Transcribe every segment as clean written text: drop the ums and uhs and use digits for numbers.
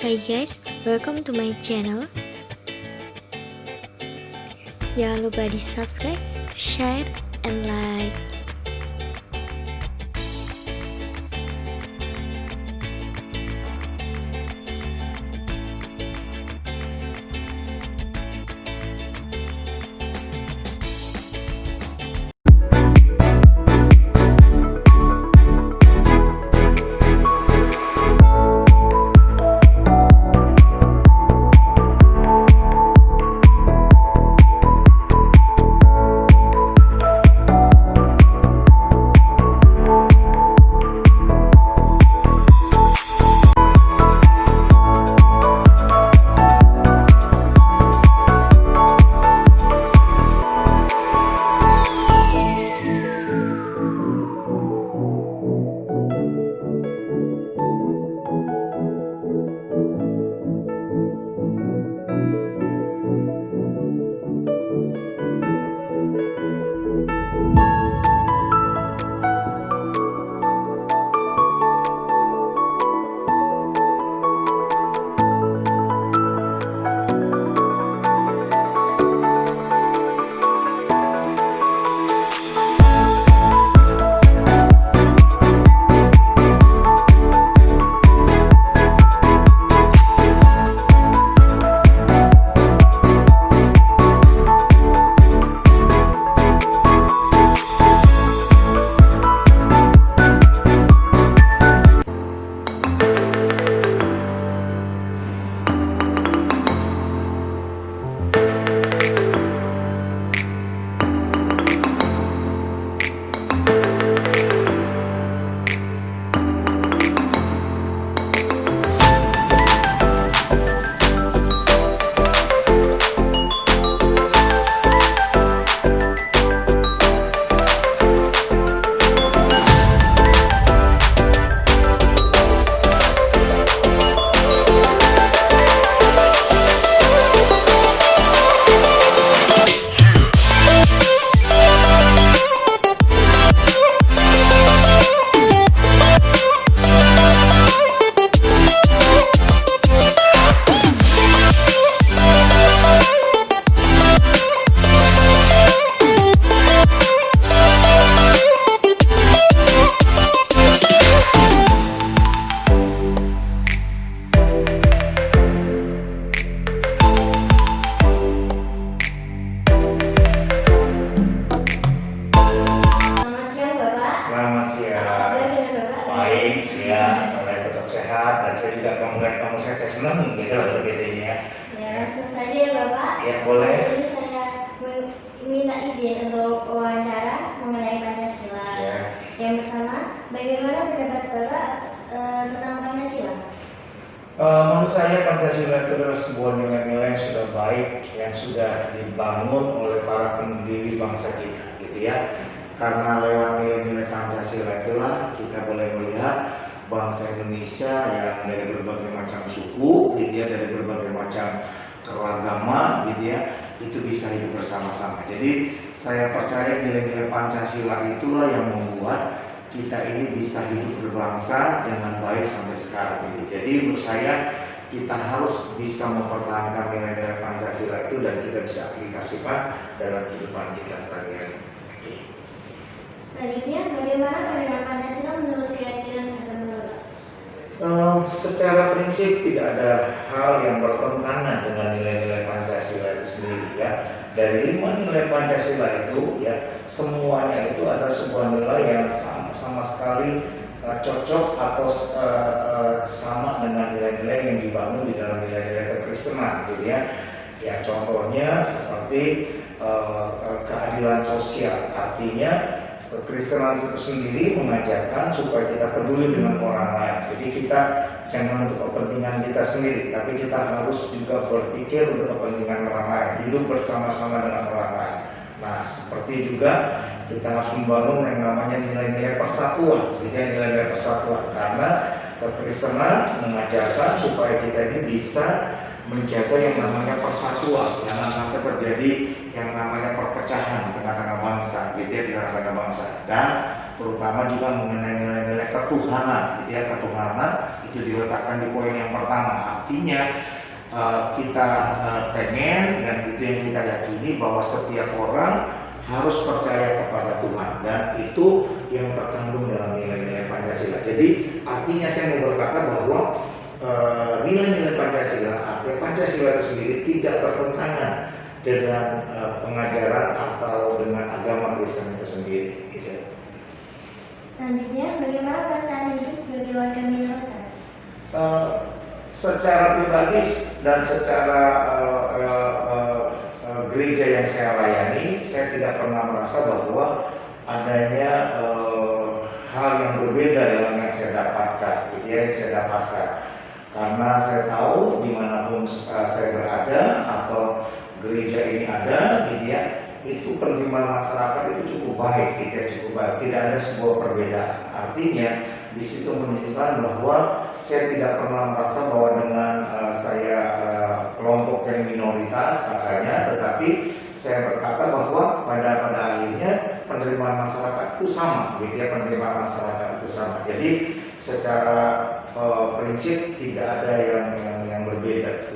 Hi guys, welcome to my channel. Jangan lupa di subscribe, share, and like. Selamat siang. Baik, ya, Anda tetap sehat dan saya juga akan melihat kamu sehat. Saya senang gitu loh begitu ini ya. Ya, langsung saja ya Bapak. Ya, boleh. Jadi saya minta izin untuk wawancara mengenai Pancasila. Ya. Yang pertama, bagaimana pendapat Bapak tentang Pancasila? Menurut saya Pancasila itu adalah sebuah nilai-nilai yang sudah baik, yang sudah dibangun oleh para pendiri bangsa kita, gitu ya. Karena lewat nilai-nilai Pancasila itulah kita boleh melihat bangsa Indonesia yang dari berbagai macam suku, gitu ya, dari berbagai macam keragaman, gitu ya, itu bisa hidup bersama-sama. Jadi saya percaya nilai-nilai Pancasila itulah yang membuat kita ini bisa hidup berbangsa dengan baik sampai sekarang ini. Jadi menurut saya kita harus bisa mempertahankan nilai-nilai Pancasila itu dan kita bisa aplikasikan dalam kehidupan kita sehari-hari. Selanjutnya, bagaimana pandangan Pancasila menurut keyakinan agama Bapak? Secara prinsip tidak ada hal yang bertentangan dengan nilai-nilai Pancasila itu sendiri ya. Dari 5 nilai Pancasila itu ya, semuanya itu ada sebuah nilai yang sama sekali cocok atau sama dengan nilai-nilai yang dibangun di dalam nilai-nilai kekristenan gitu ya. Ya contohnya seperti keadilan sosial, artinya kekristenan itu sendiri mengajarkan supaya kita peduli dengan orang lain. Jadi kita jangan untuk kepentingan kita sendiri, tapi kita harus juga berpikir untuk kepentingan orang lain, hidup bersama-sama dengan orang lain. Nah, seperti juga kita harus membangun yang namanya nilai-nilai persatuan, gitu ya, nilai-nilai persatuan. Karena kekristenan mengajarkan supaya kita ini bisa menjaga yang namanya persatuan, jangan sampai terjadi yang namanya perpecahan di tengah-tengah bangsa, gitu ya, di tengah-tengah bangsa. Dan terutama juga mengenai nilai-nilai ketuhanan, gitu ya. Ketuhanan itu diletakkan di poin yang pertama. Artinya kita pengen dan itu yang kita yakini bahwa setiap orang harus percaya kepada Tuhan, dan itu yang terkandung dalam nilai-nilai Pancasila. Jadi artinya saya mau berkata bahwa nilai-nilai Pancasila, artinya Pancasila itu sendiri tidak bertentangan dengan pengajaran atau dengan agama Kristen itu sendiri. Gitu. Selanjutnya, bagaimana perasaan hidup sebagai warga minoritas? Secara pribadi dan secara gereja yang saya layani, saya tidak pernah merasa bahwa adanya hal yang berbeda yang saya dapatkan, gitu ya, yang saya dapatkan. Karena saya tahu dimanapun saya berada atau gereja ini ada, gitu ya, itu penerimaan masyarakat itu cukup baik, gitu ya, cukup baik. Tidak ada sebuah perbedaan. Artinya di situ menunjukkan bahwa saya tidak pernah merasa bahwa dengan saya kelompok yang minoritas katanya, tetapi saya berkata bahwa pada akhirnya penerimaan masyarakat itu sama, gitu ya, penerimaan masyarakat itu sama. Jadi secara prinsip tidak ada yang berbeda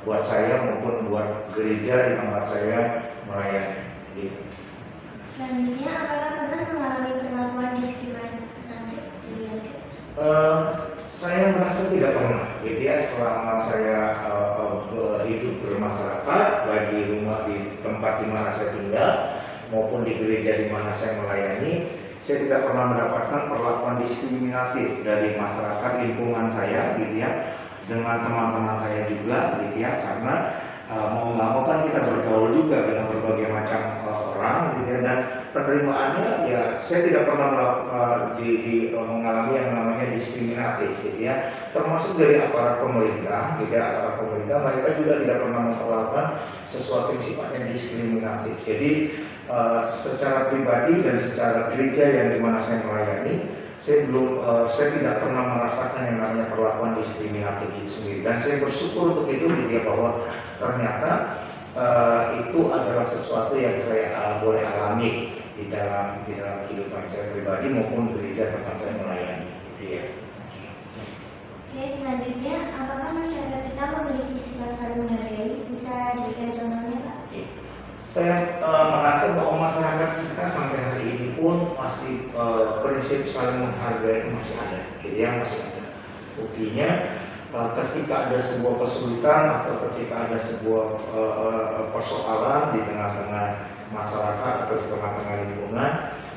buat saya maupun buat gereja di tempat saya melayani. Gitu. Selanjutnya, apakah pernah mengalami perlakuan diskriminatif? Saya merasa tidak pernah, gitu ya, selama saya hidup bermasyarakat, baik di rumah, di tempat di mana saya tinggal maupun di gereja di mana saya melayani. Saya tidak pernah mendapatkan perlakuan diskriminatif dari masyarakat lingkungan saya, gitu ya, dengan teman-teman saya juga, gitu ya, karena mau nggak mau kan kita bergaul juga dengan berbagai macam orang, gitu ya, dan penerimaannya ya saya tidak pernah mengalami yang namanya diskriminatif, gitu ya, termasuk dari aparat pemerintah, gitu ya, aparat pemerintah mereka juga tidak pernah memperlakukan sesuatu yang sifatnya diskriminatif. Jadi secara pribadi dan secara gereja yang dimana saya melayani, saya tidak pernah merasakan yang namanya perlakuan diskriminatif itu sendiri, dan saya bersyukur untuk itu, gitu ya, bahwa ternyata itu adalah sesuatu yang saya boleh alami di dalam kehidupan saya pribadi maupun gereja tempat saya melayani, gitu ya. Oke, selanjutnya, apakah masyarakat kita memiliki sikap saling menghargai? Bisa diberikan contohnya, Pak? Saya merasa bahwa masyarakat kita sampai hari ini pun masih prinsip saling menghargai masih ada, gitu ya, masih ada. Buktinya ketika ada sebuah kesulitan atau ketika ada sebuah persoalan di tengah-tengah masyarakat atau di tengah-tengah lingkungan,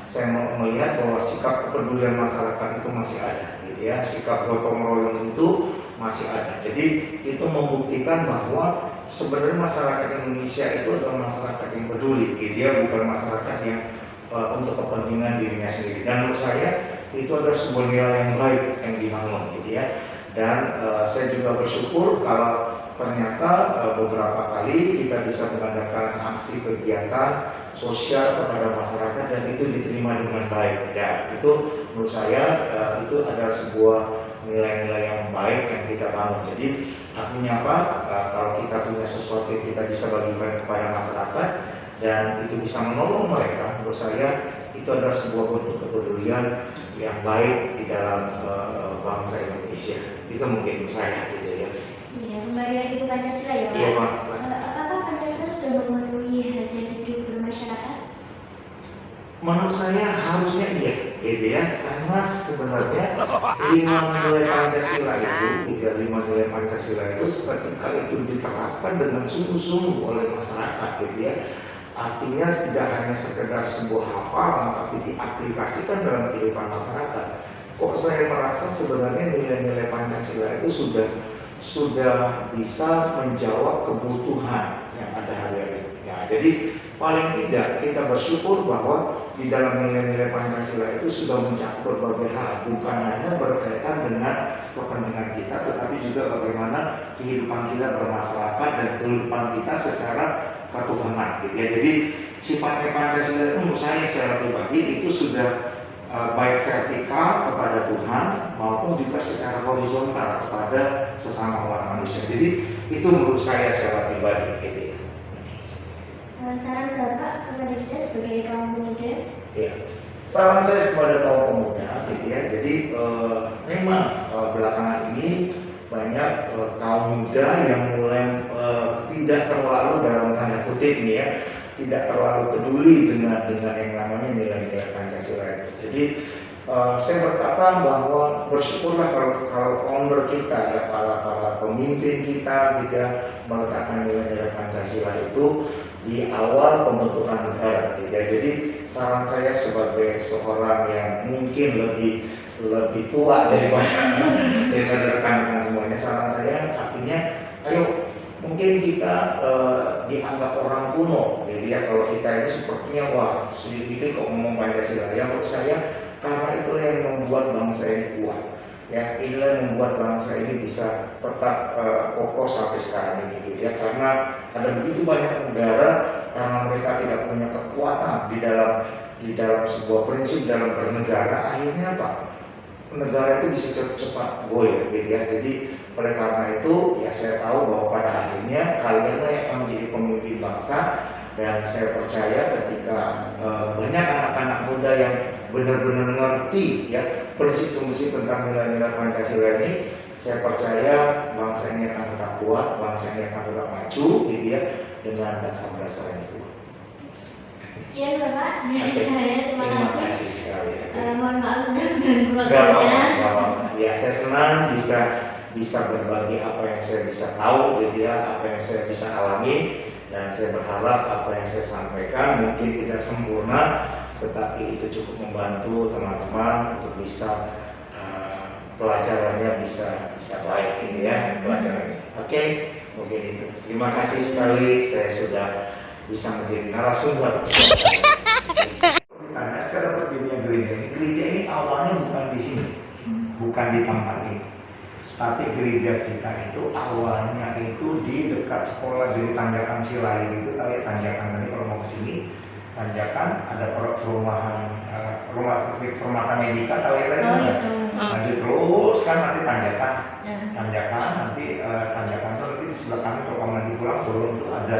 saya melihat bahwa sikap kepedulian masyarakat itu masih ada, gitu ya, sikap gotong royong itu masih ada. Jadi itu membuktikan bahwa sebenarnya masyarakat Indonesia itu adalah masyarakat yang peduli, gitu ya, bukan masyarakat yang untuk kepentingan dirinya sendiri. Dan menurut saya itu adalah sebuah nilai yang baik yang dibangun, gitu ya. Dan saya juga bersyukur kalau ternyata beberapa kali kita bisa mengadakan aksi kegiatan sosial kepada masyarakat dan itu diterima dengan baik. Ya, itu menurut saya itu adalah sebuah nilai-nilai yang baik yang kita bangun. Jadi artinya apa? Kalau kita punya sesuatu yang kita bisa bagikan kepada masyarakat dan itu bisa menolong mereka, menurut saya itu adalah sebuah bentuk kepedulian yang baik di dalam bangsa Indonesia. Itu mungkin menurut saya, gitu ya. Iya, kembali lagi ke Pancasila ya, Pak. Iya, Pak. Apakah Pancasila sudah memenuhi hajat hidup bermasyarakat? Menurut saya harusnya iya, gitu ya, karena sebenarnya 5 nilai Pancasila itu, 5 nilai Pancasila itu ketika itu diterapkan dengan sungguh-sungguh oleh masyarakat, gitu ya, artinya tidak hanya sekedar sebuah hafalan, tapi diaplikasikan dalam kehidupan masyarakat. Kok saya merasa sebenarnya nilai-nilai Pancasila itu sudah bisa menjawab kebutuhan yang ada hari ini. Ya, jadi paling tidak kita bersyukur bahwa di dalam nilai-nilai Pancasila itu sudah mencakup berbagai hal, bukan hanya berkaitan dengan kepentingan kita, tetapi juga bagaimana kehidupan kita bermasyarakat dan kehidupan kita secara ketuhanan, gitu ya. Jadi sifatnya Pancasila itu menurut saya secara pribadi itu sudah baik vertikal kepada Tuhan maupun juga secara horizontal kepada sesama orang manusia. Jadi itu menurut saya secara pribadi, gitu ya. Saran Bapak kepada kita sebagai kaum pemuda? Ya. Saran saya kepada kaum pemuda, gitu ya. Jadi memang belakangan ini banyak kaum muda yang mulai tidak terlalu dalam tanda kutip nih ya, tidak terlalu peduli dengan yang namanya nilai-nilai Pancasila itu. Jadi saya berkata bahwa bersyukurlah kalau founder kita ya, para pemimpin kita gitu ya, meletakkan nilai-nilai Pancasila itu di awal pembentukan negara gitu ya. Jadi saran saya sebagai seorang yang mungkin lebih tua daripada rekan-rekan semuanya, saran saya artinya ayo mungkin kita dianggap orang kuno gitu ya, kalau kita ini sepertinya wah sedikit kok ngomong Pancasila. Ya menurut saya karena itulah yang membuat bangsa ini kuat ya, inilah yang membuat bangsa ini bisa tetap kokoh sampai sekarang ini gitu ya, karena ada begitu banyak negara karena mereka tidak punya kekuatan di dalam sebuah prinsip dalam bernegara, akhirnya apa? Negara itu bisa cepat goyah gitu ya. Jadi oleh karena itu ya saya tahu bahwa pada akhirnya kalianlah yang akan menjadi pemimpin bangsa, dan saya percaya ketika banyak anak-anak muda yang benar-benar ngerti ya prinsip-prinsip tentang nilai-nilai Pancasila ini, saya percaya bangsa ini akan tetap kuat, bangsa ini akan tetap maju gitu ya, dengan dasar-dasar yang kuat. Ya Bapak, dari saya terima kasih sekali. Mohon maaf sudah mengganggu Gak waktunya. apa-apa. Ya saya senang bisa berbagi apa yang saya bisa tahu gitu ya, apa yang saya bisa alami, dan saya berharap apa yang saya sampaikan mungkin tidak sempurna, tetapi itu cukup membantu teman-teman untuk bisa pelajarannya bisa baik ini ya pelajarannya. Oke, mungkin itu. Terima kasih sekali, saya sudah bisa menjadi narasumber. Ditanya secara berdirinya gereja ini awalnya bukan di sini, bukan di tempat ini. Tapi gereja kita itu awalnya itu di dekat sekolah dari Tanjakan Silain itu, tahu ya Tanjakan tadi kalau mau ke sini, Tanjakan ada perumahan rumah sakit Permata Medika, tahu ya tadi? Oh itu. Lanjut terus kan nanti Tanjakan, Tanjakan nanti Tanjakan itu nanti di sebelah kanan kalau kamu nanti pulang turun itu ada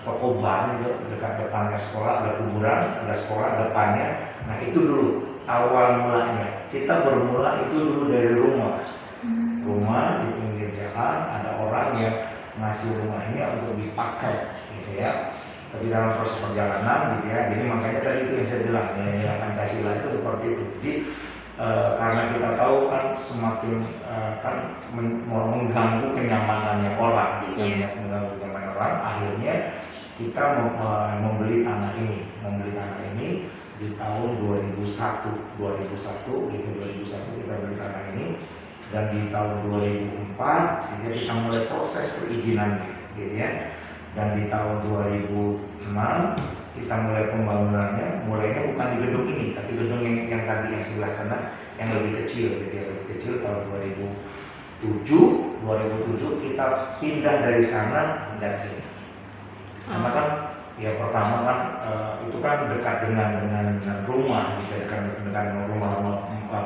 toko ban itu dekat depannya sekolah, ada kuburan, ada sekolah depannya. Nah itu dulu awal mulanya. Kita bermula itu dulu dari rumah di pinggir jalan, ada orang yang ngasih rumahnya untuk dipakai gitu ya. Tapi dalam proses perjalanan gitu ya, jadi makanya tadi itu yang saya bilang nilai-nilai Pancasila itu seperti itu. Jadi karena kita tahu kan semakin kan mengganggu kenyamanannya orang gitu, mengganggu kenyamanan orang, akhirnya kita membeli tanah ini di tahun 2001 gitu, 2001 kita beli tanah ini, dan di tahun 2004 gitu, kita mulai proses perizinan gitu ya, dan di tahun 2006 kita mulai pembangunannya, mulainya bukan di gedung ini tapi gedung yang tadi yang sebelah sana yang lebih kecil gitu ya, lebih kecil. Tahun 2007 kita pindah dari sana pindah ke sini. Karena kan ya pertama kan itu kan dekat dengan rumah gitu, dekat dengan rumah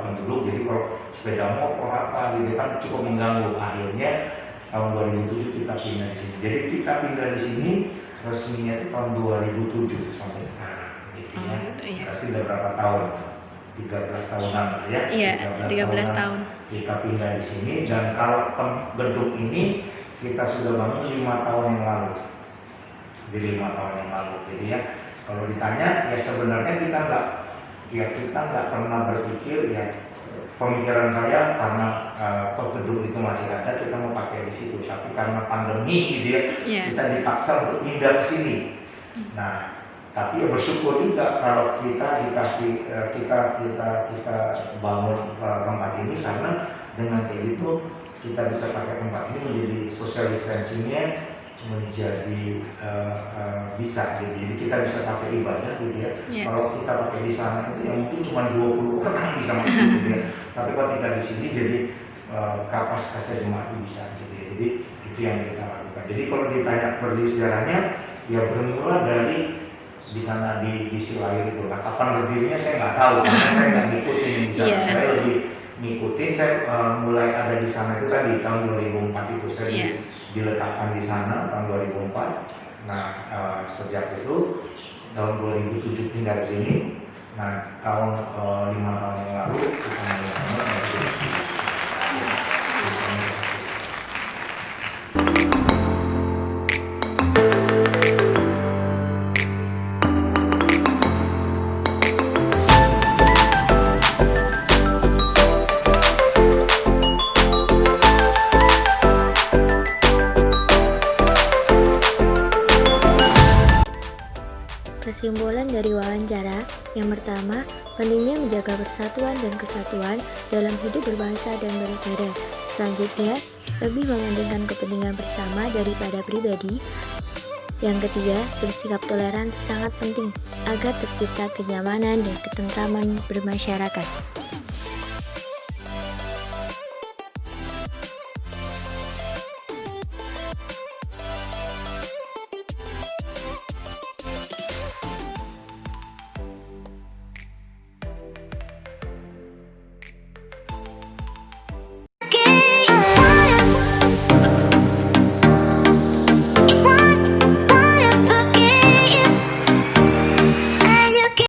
penduduk, jadi kalau sepeda motor apa gitu kan cukup mengganggu. Akhirnya tahun 2007 kita pindah di sini. Jadi kita pindah di sini resminya itu tahun 2007 sampai sekarang gitu ya. Berarti udah berapa tahun? 13 tahunan ya. Iya, 13 tahun. Kita pindah di sini, dan kalau gedung ini kita sudah bangun 5 tahun yang lalu. Jadi 5 tahun yang lalu gitu ya. Kalau ditanya ya sebenarnya kita nggak pernah berpikir ya, pemikiran saya karena gedung itu masih ada kita mau pakai di situ, tapi karena pandemi gitu ya, kita dipaksa untuk pindah ke sini. Nah, tapi ya bersyukur juga kalau kita dikasih kita bangun tempat ini, karena dengan kayak gitu kita bisa pakai tempat ini menjadi social distancingnya menjadi bisa gitu. Jadi kita bisa pakai ibadah gitu ya. Kalau kita pakai di sana itu yang mungkin cuma 20 orang bisa masuk gitu ya. Tapi kalau kita di sini jadi kapasitasnya jemaat bisa gitu ya. Jadi itu yang kita lakukan. Jadi kalau ditanya berdiri sejarahnya ya bermula dari di sana di Silair itu. Nah, kapan berdirinya saya nggak tahu karena saya nggak ngikutin di sana. Saya lebih ngikutin, saya mulai ada di sana itu tadi tahun 2004 itu saya diletakkan di sana tahun 2004. Nah sejak itu tahun 2007 pindah ke sini. Nah, tahun 5 tahun yang lalu kita mulai. Kesimpulan dari wawancara, yang pertama, pentingnya menjaga persatuan dan kesatuan dalam hidup berbangsa dan bernegara. Selanjutnya, lebih mementingkan kepentingan bersama daripada pribadi. Yang ketiga, bersikap toleran sangat penting agar tercipta kenyamanan dan ketentraman bermasyarakat.